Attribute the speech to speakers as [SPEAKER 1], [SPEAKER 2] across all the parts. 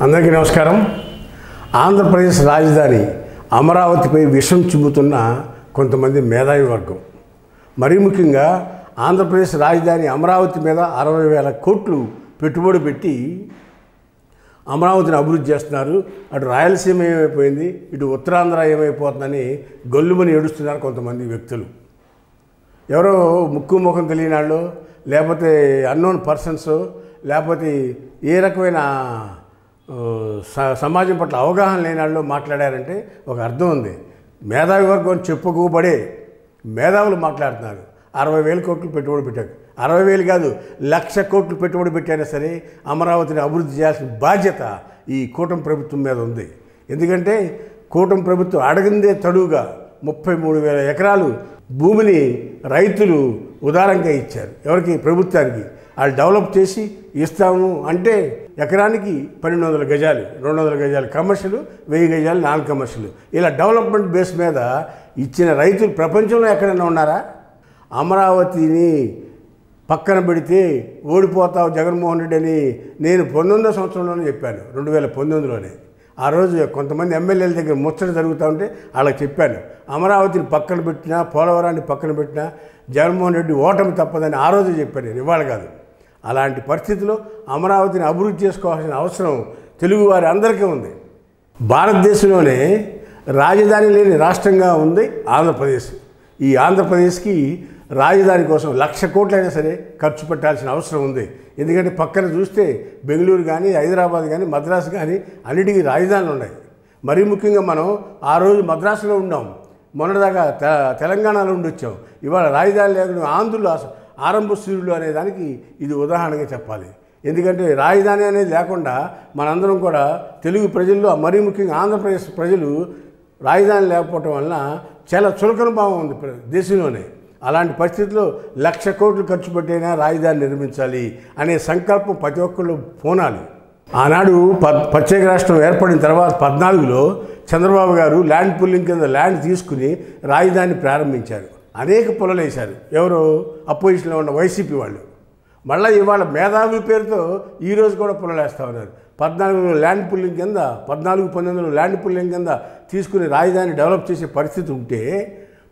[SPEAKER 1] అందరికీ నమస్కారం. ఆంధ్రప్రదేశ్ రాజధాని అమరావతిపై విషం చిమ్ముతున్న కొంతమంది మేధావి వర్గం, మరీ ముఖ్యంగా ఆంధ్రప్రదేశ్ రాజధాని అమరావతి మీద 60,000 కోట్లు పెట్టుబడి పెట్టి అమరావతిని అభివృద్ధి చేస్తున్నారు. అటు రాయలసీమ ఏమైపోయింది, ఇటు ఉత్తరాంధ్ర ఏమైపోతుందని గొల్లుమని ఏడుస్తున్నారు కొంతమంది వ్యక్తులు. ఎవరో ముక్కు ముఖం తెలియని వాళ్ళు, లేకపోతే అన్నోన్ పర్సన్స్, లేకపోతే ఏ రకమైన సమాజం పట్ల అవగాహన లేని వాళ్ళు మాట్లాడారంటే ఒక అర్థం ఉంది. మేధావి వర్గం చెప్పుకోబడే మేధావులు మాట్లాడుతున్నారు. 60,000 కోట్లు పెట్టుబడి పెట్టారు. 60,000 కాదు, 1,00,000 కోట్లు పెట్టుబడి పెట్టైనా సరే అమరావతిని అభివృద్ధి చేయాల్సిన బాధ్యత ఈ కూటమి ప్రభుత్వం మీద ఉంది. ఎందుకంటే కూటమి ప్రభుత్వం అడగిందే తడువుగా 33,000 ఎకరాలు భూమిని రైతులు ఉదారంగా ఇచ్చారు. ఎవరికి? ప్రభుత్వానికి. వాళ్ళు డెవలప్ చేసి ఇస్తాము అంటే ఎకరానికి 1,200 గజాలు, 200 గజాలు కమర్షియల్, 1000 గజాలు నాన్ కమర్షియల్, ఇలా డెవలప్మెంట్ బేస్ మీద ఇచ్చిన రైతులు ప్రపంచంలో ఎక్కడైనా ఉన్నారా? అమరావతిని పక్కన పెడితే ఓడిపోతావు జగన్మోహన్ రెడ్డి అని నేను 19వ సంవత్సరంలోనే చెప్పాను, 2019లోనే. ఆ రోజు కొంతమంది ఎమ్మెల్యేల దగ్గర ముచ్చట జరుగుతూ ఉంటే వాళ్ళకి చెప్పాను, అమరావతిని పక్కన పెట్టినా, పోలవరాన్ని పక్కన పెట్టినా జగన్మోహన్ రెడ్డి ఓటమి తప్పదని ఆ రోజు చెప్పాను నేను, ఇవాళ కాదు. అలాంటి పరిస్థితిలో అమరావతిని అభివృద్ధి చేసుకోవాల్సిన అవసరం తెలుగువారి అందరికీ ఉంది. భారతదేశంలోనే రాజధాని లేని రాష్ట్రంగా ఉంది ఆంధ్రప్రదేశ్. ఈ ఆంధ్రప్రదేశ్కి రాజధాని కోసం 1,00,000 కోట్లైనా సరే ఖర్చు పెట్టాల్సిన అవసరం ఉంది. ఎందుకంటే పక్కన చూస్తే బెంగళూరు కానీ, హైదరాబాద్ కానీ, మద్రాసు కానీ అన్నిటికీ రాజధానులు ఉన్నాయి. మరీ ముఖ్యంగా మనం ఆ రోజు మద్రాసులో ఉన్నాం, మొన్నటిదాకా తెలంగాణలో ఉండొచ్చాం. ఇవాళ రాజధాని లేకుండా ఆంధ్రులు ఆరంభ సూర్యులు అనే దానికి ఇది ఉదాహరణగా చెప్పాలి. ఎందుకంటే రాజధాని అనేది లేకుండా మనందరం కూడా తెలుగు ప్రజల్లో, మరీ ముఖ్యంగా ఆంధ్రప్రదేశ్ ప్రజలు రాజధాని లేకపోవటం వలన చాలా చులకన భావం ఉంది దేశంలోనే. అలాంటి పరిస్థితుల్లో 1,00,000 కోట్లు ఖర్చు పెట్టైనా రాజధాని నిర్మించాలి అనే సంకల్పం ప్రతి ఒక్కళ్ళు పోనాలి. ఆనాడు ప్రత్యేక రాష్ట్రం ఏర్పడిన తర్వాత 14లో చంద్రబాబు గారు ల్యాండ్ పుల్లింగ్ కింద ల్యాండ్ తీసుకుని రాజధాని ప్రారంభించారు. అనేక పొలాలు వేశారు. ఎవరు? అపోజిషన్లో ఉన్న వైసీపీ వాళ్ళు. మళ్ళీ ఇవాళ మేధావి పేరుతో ఈరోజు కూడా పొలాలు వేస్తూ ఉన్నారు. 14లో ల్యాండ్ పుల్లింగ్ కింద, 14-19లో ల్యాండ్ పుల్లింగ్ కింద తీసుకుని రాజధాని డెవలప్ చేసే పరిస్థితి ఉంటే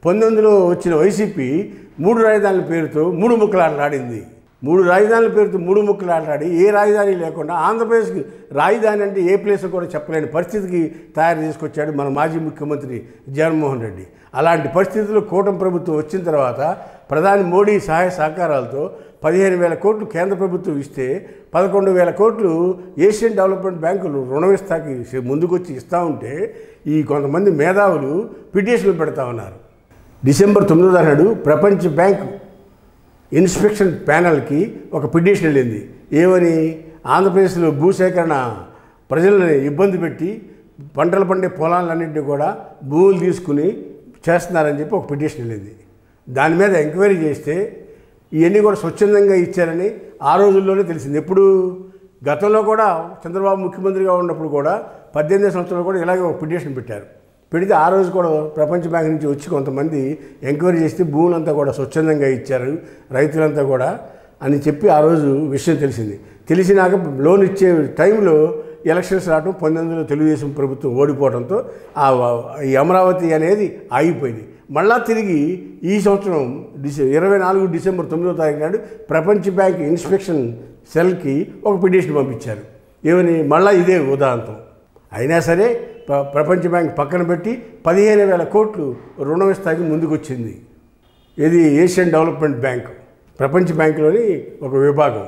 [SPEAKER 1] 19లో వచ్చిన వైసీపీ 3 రాజధానుల పేరుతో 3 ముక్కలాటలాడింది. 3 రాజధానుల పేరుతో 3 ముక్కలాటలాడి ఏ రాజధాని లేకుండా ఆంధ్రప్రదేశ్కి రాజధాని అంటే ఏ ప్లేస్ కూడా చెప్పలేని పరిస్థితికి తయారు చేసుకొచ్చాడు మన మాజీ ముఖ్యమంత్రి జగన్మోహన్ రెడ్డి. అలాంటి పరిస్థితుల్లో కూటమి ప్రభుత్వం వచ్చిన తర్వాత ప్రధాని మోడీ సహాయ సహకారాలతో 15,000 కోట్లు కేంద్ర ప్రభుత్వం ఇస్తే 11,000 కోట్లు ఏషియన్ డెవలప్మెంట్ బ్యాంకులు రుణవిస్తాకి ముందుకొచ్చి ఇస్తూ ఉంటే ఈ కొంతమంది మేధావులు పిటిషన్లు పెడతా ఉన్నారు. డిసెంబర్ 9వ నాడు ప్రపంచ బ్యాంక్ ఇన్స్పెక్షన్ ప్యానల్కి ఒక పిటిషన్ వెళ్ళింది. ఏమని? ఆంధ్రప్రదేశ్లో భూసేకరణ ప్రజలను ఇబ్బంది పెట్టి పంటలు పండే పొలాలన్నింటినీ కూడా భూములు తీసుకుని చేస్తున్నారని చెప్పి ఒక పిటిషన్ వెళ్ళింది. దాని మీద ఎంక్వైరీ చేస్తే ఇవన్నీ కూడా స్వచ్ఛందంగా ఇచ్చారని ఆ రోజుల్లోనే తెలిసింది. ఎప్పుడు? గతంలో కూడా చంద్రబాబు ముఖ్యమంత్రిగా ఉన్నప్పుడు కూడా 18వ సంవత్సరంలో కూడా ఇలాగే ఒక పిటిషన్ పెట్టారు. పెడితే ఆ రోజు కూడా ప్రపంచ బ్యాంక్ నుంచి వచ్చి కొంతమంది ఎంక్వైరీ చేస్తే భూములంతా కూడా స్వచ్ఛందంగా ఇచ్చారు రైతులంతా కూడా అని చెప్పి ఆ రోజు విషయం తెలిసింది. తెలిసినాక లోన్ ఇచ్చే టైంలో ఎలక్షన్స్ రావడం, 19లో తెలుగుదేశం ప్రభుత్వం ఓడిపోవడంతో ఈ అమరావతి అనేది ఆగిపోయింది. మళ్ళా తిరిగి ఈ సంవత్సరం 24 డిసెంబర్ 9వ తారీఖు నాడు ప్రపంచ బ్యాంక్ ఇన్స్పెక్షన్ సెల్కి ఒక పిటిషన్ పంపించారు. ఏమని? మళ్ళీ ఇదే ఉదాంతం. అయినా సరే ప్రపంచ బ్యాంక్ పక్కన పెట్టి 15,000 కోట్లు రుణం ఇస్తాకి ముందుకొచ్చింది. ఇది ఏషియన్ డెవలప్మెంట్ బ్యాంక్, ప్రపంచ బ్యాంకులోని ఒక విభాగం.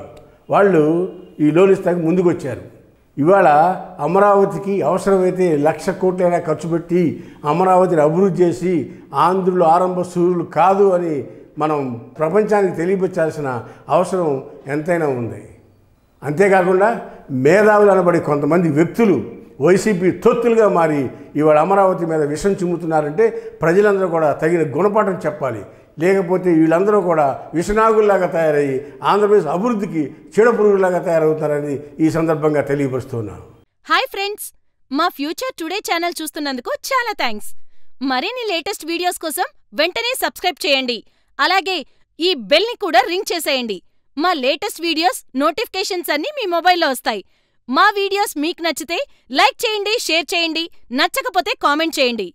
[SPEAKER 1] వాళ్ళు ఈ లోన్ ఇస్తాకి ముందుకొచ్చారు. ఇవాళ అమరావతికి అవసరమైతే 1,00,000 కోట్లైనా ఖర్చు పెట్టి అమరావతిని అభివృద్ధి చేసి ఆంధ్రులు ఆరంభ సూర్యులు కాదు అని మనం ప్రపంచానికి తెలియపరచాల్సిన అవసరం ఎంతైనా ఉంది. అంతేకాకుండా మేధావులు అనబడి కొంతమంది వ్యక్తులు వైసీపీ తొత్తులుగా మారి ఇవాళ అమరావతి మీద విషం చిమ్ముతున్నారంటే ప్రజలందరూ కూడా తగిన గుణపాఠం చెప్పాలి. లేకపోతే వీళ్ళందరూ కూడా విషనాగుల్లాగా తయారయ్యి ఆంధ్రప్రదేశ్ అభివృద్ధికి చీడపురుగులాగా తయారవుతారని ఈ సందర్భంగా తెలియపరుస్తున్నాను.
[SPEAKER 2] హాయ్ ఫ్రెండ్స్, మా ఫ్యూచర్ టుడే ఛానల్ చూస్తున్నందుకు చాలా థ్యాంక్స్. మరిన్ని లేటెస్ట్ వీడియోస్ కోసం వెంటనే సబ్స్క్రైబ్ చేయండి. అలాగే ఈ బెల్ ని కూడా రింగ్ చేసేయండి. మా లేటెస్ట్ వీడియోస్ నోటిఫికేషన్స్ అన్నీ మీ మొబైల్లో వస్తాయి. మా వీడియోస్ మీకు నచ్చితే లైక్ చేయండి, షేర్ చేయండి, నచ్చకపోతే కామెంట్ చేయండి.